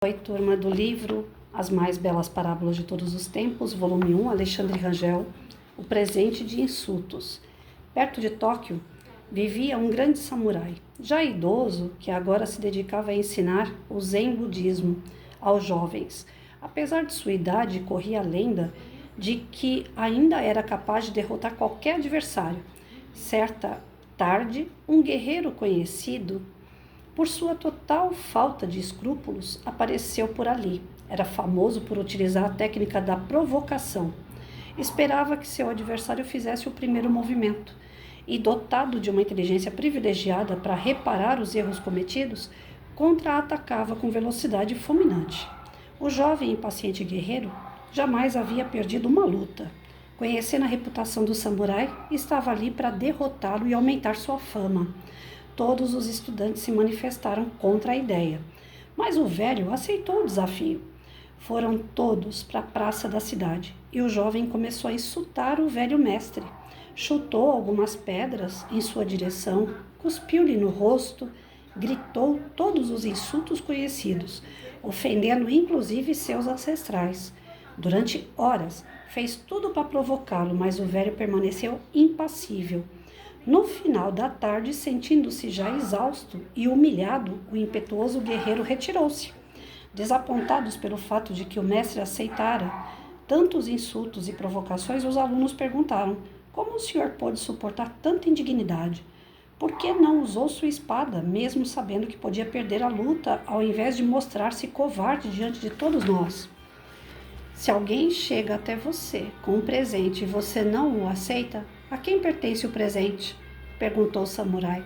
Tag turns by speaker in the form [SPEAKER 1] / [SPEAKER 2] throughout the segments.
[SPEAKER 1] Oi, turma do livro As Mais Belas Parábolas de Todos os Tempos, volume 1, Alexandre Rangel, O Presente de Insultos. Perto de Tóquio, vivia um grande samurai, já idoso, que agora se dedicava a ensinar o Zen budismo aos jovens. Apesar de sua idade, corria a lenda de que ainda era capaz de derrotar qualquer adversário. Certa tarde, um guerreiro conhecido por sua total falta de escrúpulos, apareceu por ali. Era famoso por utilizar a técnica da provocação. Esperava que seu adversário fizesse o primeiro movimento e, dotado de uma inteligência privilegiada para reparar os erros cometidos, contra-atacava com velocidade fulminante. O jovem e impaciente guerreiro jamais havia perdido uma luta. Conhecendo a reputação do samurai, estava ali para derrotá-lo e aumentar sua fama. Todos os estudantes se manifestaram contra a ideia, mas o velho aceitou o desafio. Foram todos para a praça da cidade e o jovem começou a insultar o velho mestre. Chutou algumas pedras em sua direção, cuspiu-lhe no rosto, gritou todos os insultos conhecidos, ofendendo inclusive seus ancestrais. Durante horas, fez tudo para provocá-lo, mas o velho permaneceu impassível. No final da tarde, sentindo-se já exausto e humilhado, o impetuoso guerreiro retirou-se. Desapontados pelo fato de que o mestre aceitara tantos insultos e provocações, os alunos perguntaram: como o senhor pôde suportar tanta indignidade? Por que não usou sua espada, mesmo sabendo que podia perder a luta, ao invés de mostrar-se covarde diante de todos nós? Se alguém chega até você com um presente e você não o aceita, a quem pertence o presente? Perguntou o samurai.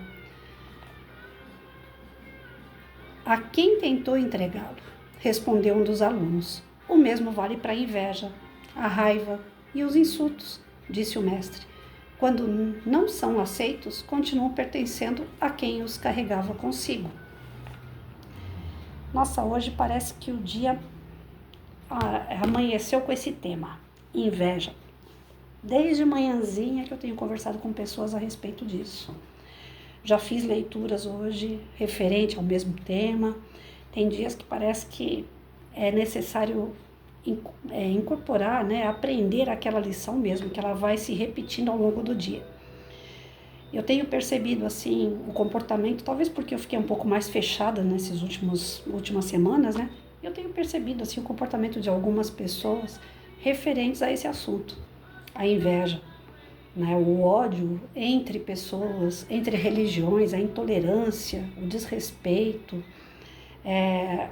[SPEAKER 1] A quem tentou entregá-lo? Respondeu um dos alunos. O mesmo vale para a inveja, a raiva e os insultos, disse o mestre. Quando não são aceitos, continuam pertencendo a quem os carregava consigo. Nossa, hoje parece que o dia amanheceu com esse tema, inveja. Desde manhãzinha que eu tenho conversado com pessoas a respeito disso. Já fiz leituras hoje referente ao mesmo tema. Tem dias que parece que é necessário incorporar, aprender aquela lição mesmo, que ela vai se repetindo ao longo do dia. Eu tenho percebido assim o comportamento, talvez porque eu fiquei um pouco mais fechada nessas últimas semanas, Eu tenho percebido assim o comportamento de algumas pessoas referentes a esse assunto. A inveja, o ódio entre pessoas, entre religiões, a intolerância, o desrespeito,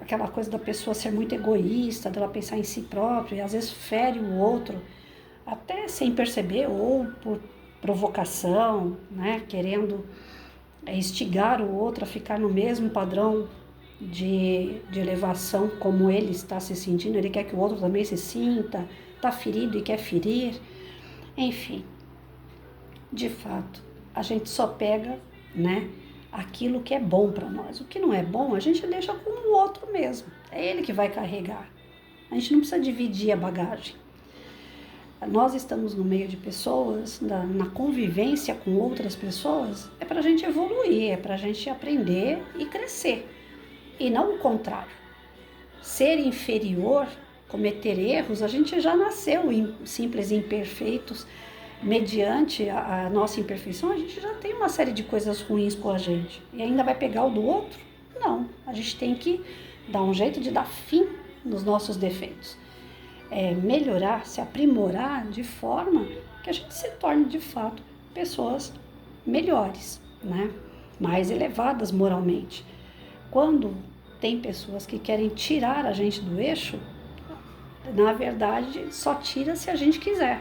[SPEAKER 1] aquela coisa da pessoa ser muito egoísta, dela pensar em si própria e às vezes fere o outro, até sem perceber ou por provocação, querendo instigar o outro a ficar no mesmo padrão de elevação como ele está se sentindo. Ele quer que o outro também se sinta, está ferido e quer ferir. Enfim, de fato, a gente só pega, aquilo que é bom para nós. O que não é bom, a gente deixa com o outro mesmo. É ele que vai carregar. A gente não precisa dividir a bagagem. Nós estamos no meio de pessoas, na convivência com outras pessoas, é para a gente evoluir, é para a gente aprender e crescer. E não o contrário. Ser inferior, cometer erros, a gente já nasceu simples e imperfeitos. Mediante a nossa imperfeição, a gente já tem uma série de coisas ruins com a gente. E ainda vai pegar o do outro? Não. A gente tem que dar um jeito de dar fim nos nossos defeitos. Melhorar, se aprimorar de forma que a gente se torne, de fato, pessoas melhores, mais elevadas moralmente. Quando tem pessoas que querem tirar a gente do eixo, na verdade, só tira se a gente quiser.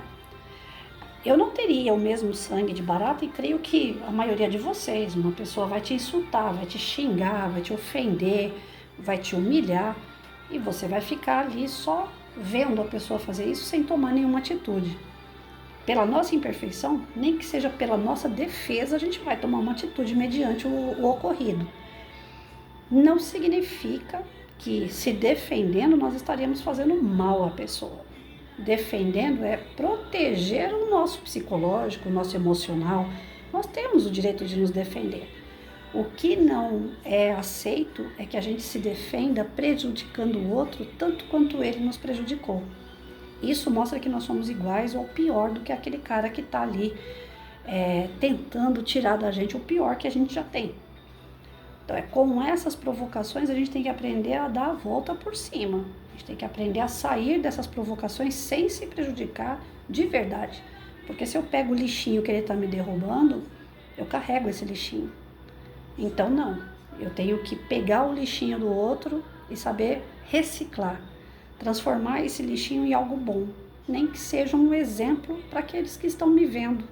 [SPEAKER 1] Eu não teria o mesmo sangue de barata e creio que a maioria de vocês, uma pessoa vai te insultar, vai te xingar, vai te ofender, vai te humilhar e você vai ficar ali só vendo a pessoa fazer isso sem tomar nenhuma atitude. Pela nossa imperfeição, nem que seja pela nossa defesa, a gente vai tomar uma atitude mediante o ocorrido. Não significa que se defendendo nós estaríamos fazendo mal à pessoa. Defendendo é proteger o nosso psicológico, o nosso emocional. Nós temos o direito de nos defender. O que não é aceito é que a gente se defenda prejudicando o outro tanto quanto ele nos prejudicou. Isso mostra que nós somos iguais ou pior do que aquele cara que está ali tentando tirar da gente o pior que a gente já tem. Então, com essas provocações, a gente tem que aprender a dar a volta por cima. A gente tem que aprender a sair dessas provocações sem se prejudicar de verdade. Porque se eu pego o lixinho que ele está me derrubando, eu carrego esse lixinho. Então, não. Eu tenho que pegar o lixinho do outro e saber reciclar. Transformar esse lixinho em algo bom. Nem que seja um exemplo para aqueles que estão me vendo.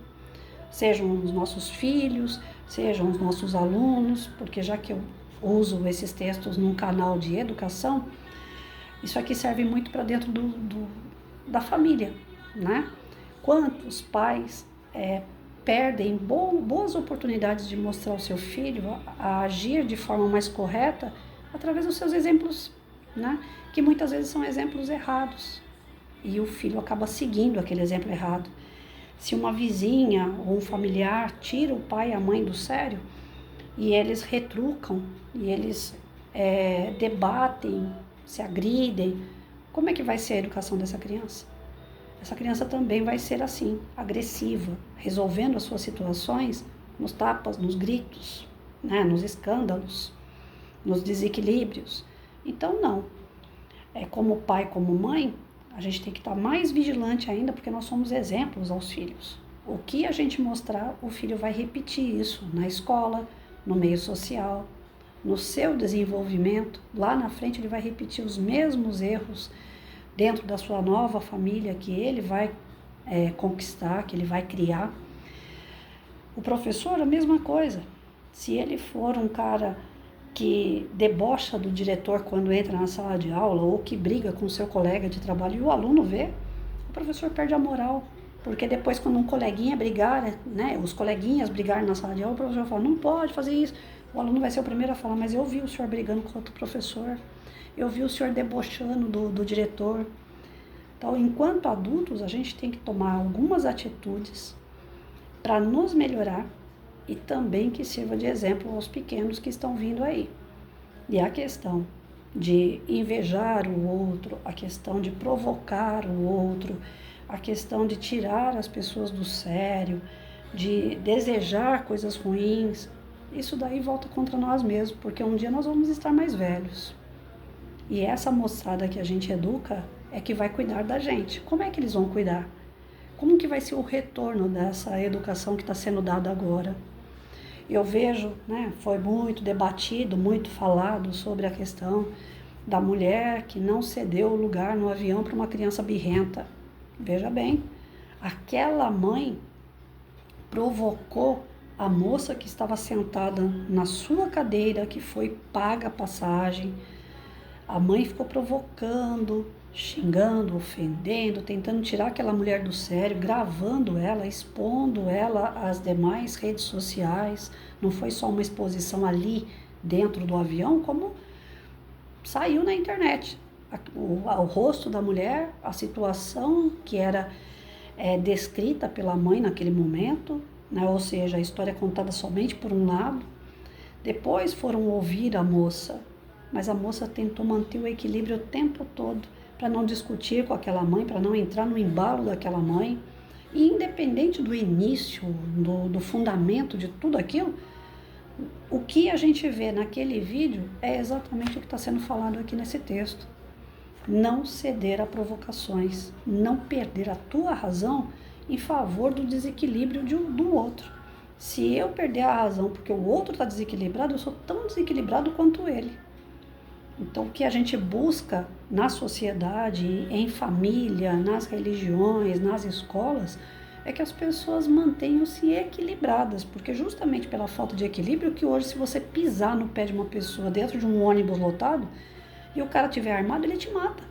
[SPEAKER 1] Sejam os nossos filhos, sejam os nossos alunos, porque já que eu uso esses textos num canal de educação, isso aqui serve muito para dentro da família, né? Quantos pais perdem boas oportunidades de mostrar ao seu filho a agir de forma mais correta através dos seus exemplos, né? Que muitas vezes são exemplos errados e o filho acaba seguindo aquele exemplo errado. Se uma vizinha ou um familiar tira o pai e a mãe do sério e eles retrucam e eles debatem, se agridem, como é que vai ser a educação dessa criança? Essa criança também vai ser assim, agressiva, resolvendo as suas situações nos tapas, nos gritos, né, nos escândalos, nos desequilíbrios. Então, não. Como pai, como mãe, a gente tem que estar mais vigilante ainda, porque nós somos exemplos aos filhos. O que a gente mostrar, o filho vai repetir isso na escola, no meio social, no seu desenvolvimento. Lá na frente ele vai repetir os mesmos erros dentro da sua nova família que ele vai conquistar, que ele vai criar. O professor, a mesma coisa. Se ele for um cara que debocha do diretor quando entra na sala de aula ou que briga com seu colega de trabalho e o aluno vê, o professor perde a moral. Porque depois quando um coleguinha brigar, né, os coleguinhas brigarem na sala de aula, o professor fala, não pode fazer isso. O aluno vai ser o primeiro a falar, mas eu vi o senhor brigando com outro professor, eu vi o senhor debochando do diretor. Então, enquanto adultos, a gente tem que tomar algumas atitudes para nos melhorar e também que sirva de exemplo aos pequenos que estão vindo aí. E a questão de invejar o outro, a questão de provocar o outro, a questão de tirar as pessoas do sério, de desejar coisas ruins, isso daí volta contra nós mesmos, porque um dia nós vamos estar mais velhos. E essa moçada que a gente educa é que vai cuidar da gente. Como é que eles vão cuidar? Como que vai ser o retorno dessa educação que está sendo dada agora? Eu vejo, né, foi muito debatido, muito falado sobre a questão da mulher que não cedeu o lugar no avião para uma criança birrenta. Veja bem, aquela mãe provocou a moça que estava sentada na sua cadeira, que foi paga a passagem. A mãe ficou provocando, xingando, ofendendo, tentando tirar aquela mulher do sério, gravando ela, expondo ela às demais redes sociais. Não foi só uma exposição ali dentro do avião, como saiu na internet. O rosto da mulher, a situação que era descrita pela mãe naquele momento, né? Ou seja, a história é contada somente por um lado. Depois foram ouvir a moça, mas a moça tentou manter o equilíbrio o tempo todo, para não discutir com aquela mãe, para não entrar no embalo daquela mãe. E independente do início, do fundamento de tudo aquilo, o que a gente vê naquele vídeo é exatamente o que está sendo falado aqui nesse texto. Não ceder a provocações, não perder a tua razão em favor do desequilíbrio do outro. Se eu perder a razão porque o outro está desequilibrado, eu sou tão desequilibrado quanto ele. Então, o que a gente busca na sociedade, em família, nas religiões, nas escolas, é que as pessoas mantenham-se equilibradas, porque justamente pela falta de equilíbrio que hoje, se você pisar no pé de uma pessoa dentro de um ônibus lotado e o cara estiver armado, ele te mata.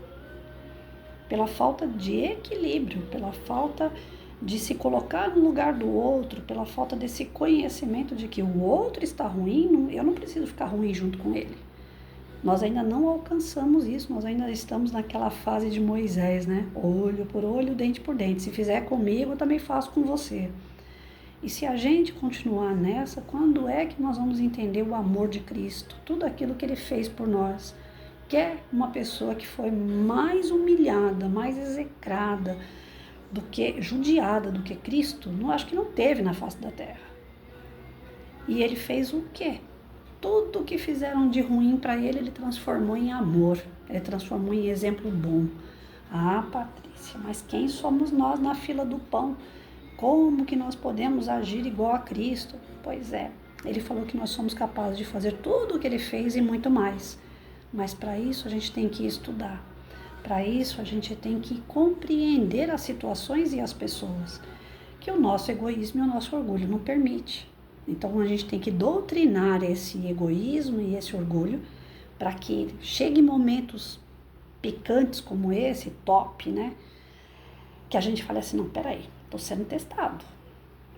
[SPEAKER 1] Pela falta de equilíbrio, pela falta de se colocar no lugar do outro, pela falta desse conhecimento de que o outro está ruim, eu não preciso ficar ruim junto com ele. Nós ainda não alcançamos isso, nós ainda estamos naquela fase de Moisés, né? Olho por olho, dente por dente. Se fizer comigo, eu também faço com você. E se a gente continuar nessa, quando é que nós vamos entender o amor de Cristo? Tudo aquilo que Ele fez por nós. Quer uma pessoa que foi mais humilhada, mais execrada, do que judiada do que Cristo, não acho que não teve na face da terra. E Ele fez o quê? Tudo que fizeram de ruim para Ele transformou em amor. Ele transformou em exemplo bom. Ah, Patrícia, mas quem somos nós na fila do pão? Como que nós podemos agir igual a Cristo? Pois é, Ele falou que nós somos capazes de fazer tudo o que Ele fez e muito mais. Mas para isso a gente tem que estudar. Para isso a gente tem que compreender as situações e as pessoas, que o nosso egoísmo e o nosso orgulho não permite. Então a gente tem que doutrinar esse egoísmo e esse orgulho para que chegue momentos picantes como esse, top, né? Que a gente fale assim, não, peraí, estou sendo testado,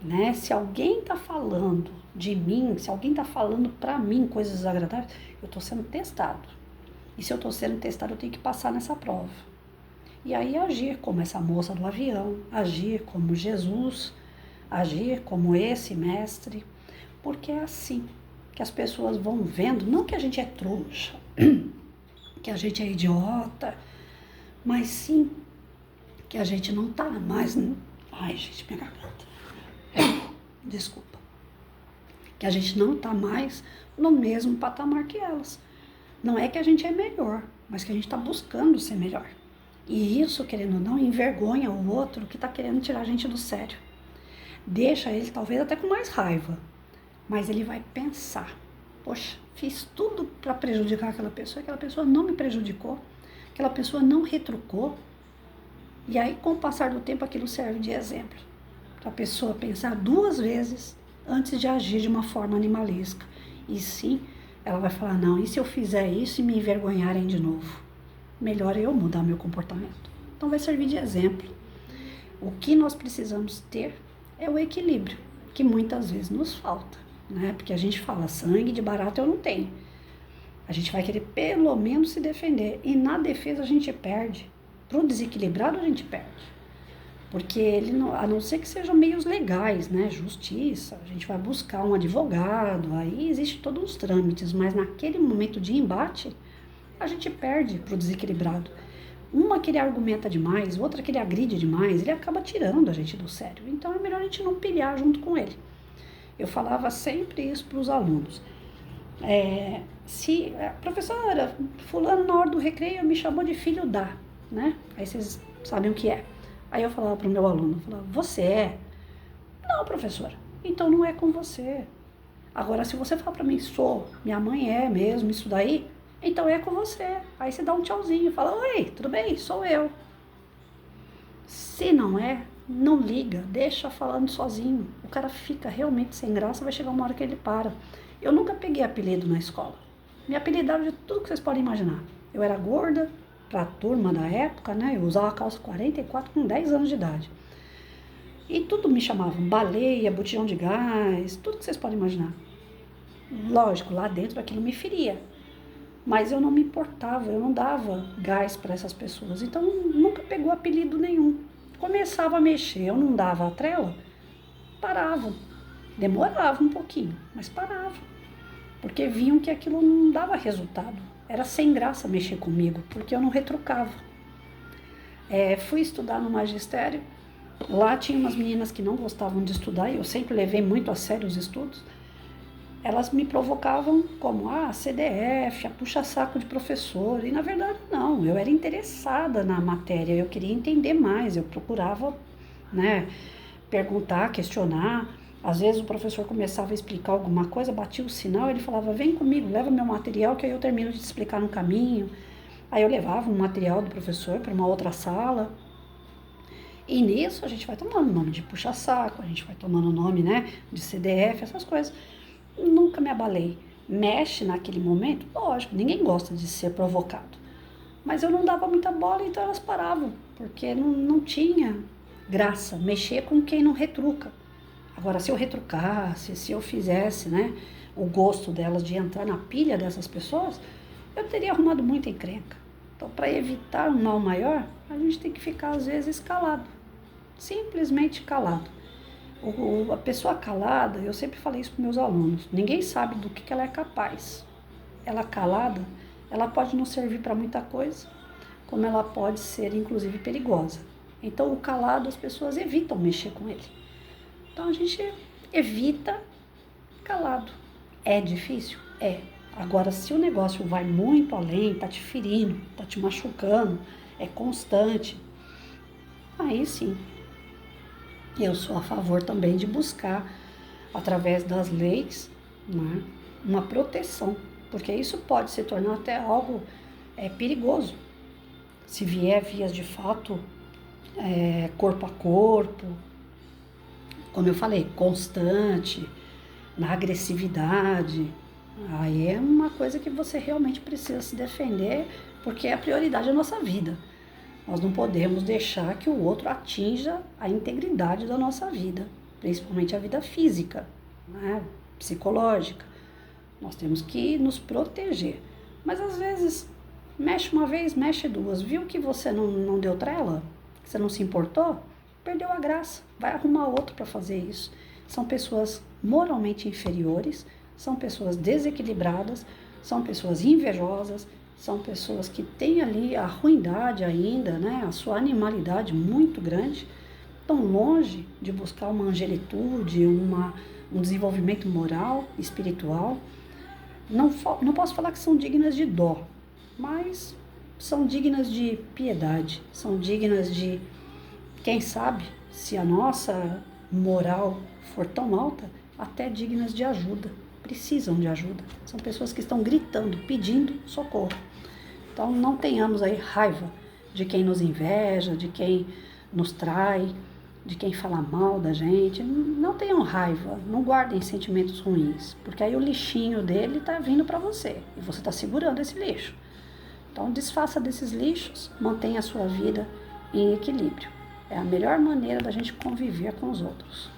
[SPEAKER 1] né? Se alguém está falando de mim, se alguém está falando para mim coisas desagradáveis, eu estou sendo testado. E se eu estou sendo testado, eu tenho que passar nessa prova. E aí agir como essa moça do avião, agir como Jesus, agir como esse mestre, porque é assim que as pessoas vão vendo, não que a gente é trouxa, que a gente é idiota, mas sim que a gente não tá mais... Ai, gente, minha garganta. Desculpa. Que a gente não tá mais no mesmo patamar que elas. Não é que a gente é melhor, mas que a gente está buscando ser melhor. E isso, querendo ou não, envergonha o outro que está querendo tirar a gente do sério. Deixa ele talvez até com mais raiva, mas ele vai pensar, poxa, fiz tudo para prejudicar aquela pessoa não me prejudicou, aquela pessoa não retrucou. E aí, com o passar do tempo, aquilo serve de exemplo para a pessoa pensar 2 vezes antes de agir de uma forma animalesca. E sim, ela vai falar, não, e se eu fizer isso e me envergonharem de novo? Melhor eu mudar meu comportamento. Então vai servir de exemplo. O que nós precisamos ter é o equilíbrio, que muitas vezes nos falta, né? Porque a gente fala, sangue de barata eu não tenho. A gente vai querer pelo menos se defender. E na defesa a gente perde. Para o desequilibrado a gente perde. Porque ele, não, a não ser que sejam meios legais, né? Justiça, a gente vai buscar um advogado, aí existe todos os trâmites, mas naquele momento de embate, a gente perde para o desequilibrado. Uma que ele argumenta demais, outra que ele agride demais, ele acaba tirando a gente do sério. Então é melhor a gente não pilhar junto com ele. Eu falava sempre isso para os alunos. Professora, fulano na hora do recreio me chamou de filho da, né? Aí vocês sabem o que é. Aí eu falava para o meu aluno, eu falava, você é? Não, professora, então não é com você. Agora, se você falar para mim, sou, minha mãe é mesmo, isso daí, então é com você. Aí você dá um tchauzinho, fala, oi, tudo bem? Sou eu. Se não é, não liga, deixa falando sozinho. O cara fica realmente sem graça, vai chegar uma hora que ele para. Eu nunca peguei apelido na escola. Me apelidaram de tudo que vocês podem imaginar. Eu era gorda, para a turma da época, né? Eu usava calça 44 com 10 anos de idade. E tudo me chamavam baleia, botijão de gás, tudo que vocês podem imaginar. Lógico, lá dentro aquilo me feria. Mas eu não me importava, eu não dava gás para essas pessoas. Então nunca pegou apelido nenhum. Começava a mexer, eu não dava a trela, paravam. Demorava um pouquinho, mas paravam. Porque viam que aquilo não dava resultado. Era sem graça mexer comigo, porque eu não retrucava. Fui estudar no magistério, lá tinha umas meninas que não gostavam de estudar, e eu sempre levei muito a sério os estudos. Elas me provocavam como, CDF, a puxa-saco de professor, e na verdade não, eu era interessada na matéria, eu queria entender mais, eu procurava, né, perguntar, questionar. Às vezes o professor começava a explicar alguma coisa, batia o sinal, ele falava, vem comigo, leva meu material que aí eu termino de te explicar no caminho. Aí eu levava um material do professor para uma outra sala. E nisso a gente vai tomando o nome de puxa-saco, a gente vai tomando o nome, né, de CDF, essas coisas. Nunca me abalei. Mexe naquele momento? Lógico, ninguém gosta de ser provocado. Mas eu não dava muita bola, então elas paravam, porque não tinha graça mexer com quem não retruca. Agora, se eu retrucasse, se eu fizesse, né, o gosto delas de entrar na pilha dessas pessoas, eu teria arrumado muita encrenca. Então, para evitar um mal maior, a gente tem que ficar, às vezes, calado. Simplesmente calado. A pessoa calada, eu sempre falei isso para meus alunos, ninguém sabe do que ela é capaz. Ela calada, ela pode não servir para muita coisa, como ela pode ser, inclusive, perigosa. Então, o calado, as pessoas evitam mexer com ele. Então, a gente evita calado. É difícil? É. Agora, se o negócio vai muito além, tá te ferindo, tá te machucando, é constante, aí sim, eu sou a favor também de buscar, através das leis, né, uma proteção, porque isso pode se tornar até algo perigoso, se vier vias de fato, corpo a corpo, como eu falei, constante, na agressividade, aí é uma coisa que você realmente precisa se defender, porque é a prioridade da nossa vida. Nós não podemos deixar que o outro atinja a integridade da nossa vida, principalmente a vida física, né? Psicológica. Nós temos que nos proteger. Mas às vezes, mexe uma vez, mexe duas. Viu que você não deu trela? Que você não se importou? Perdeu a graça. Vai arrumar outro para fazer isso. São pessoas moralmente inferiores, são pessoas desequilibradas, são pessoas invejosas, são pessoas que têm ali a ruindade ainda, né, a sua animalidade muito grande, estão longe de buscar uma angelitude, um desenvolvimento moral, espiritual. Não posso falar que são dignas de dó, mas são dignas de piedade, são dignas de, quem sabe, se a nossa moral for tão alta, até dignas de ajuda, precisam de ajuda. São pessoas que estão gritando, pedindo socorro. Então não tenhamos aí raiva de quem nos inveja, de quem nos trai, de quem fala mal da gente. Não tenham raiva, não guardem sentimentos ruins, porque aí o lixinho dele está vindo para você e você está segurando esse lixo. Então desfaça desses lixos, mantenha a sua vida em equilíbrio. É a melhor maneira da gente conviver com os outros.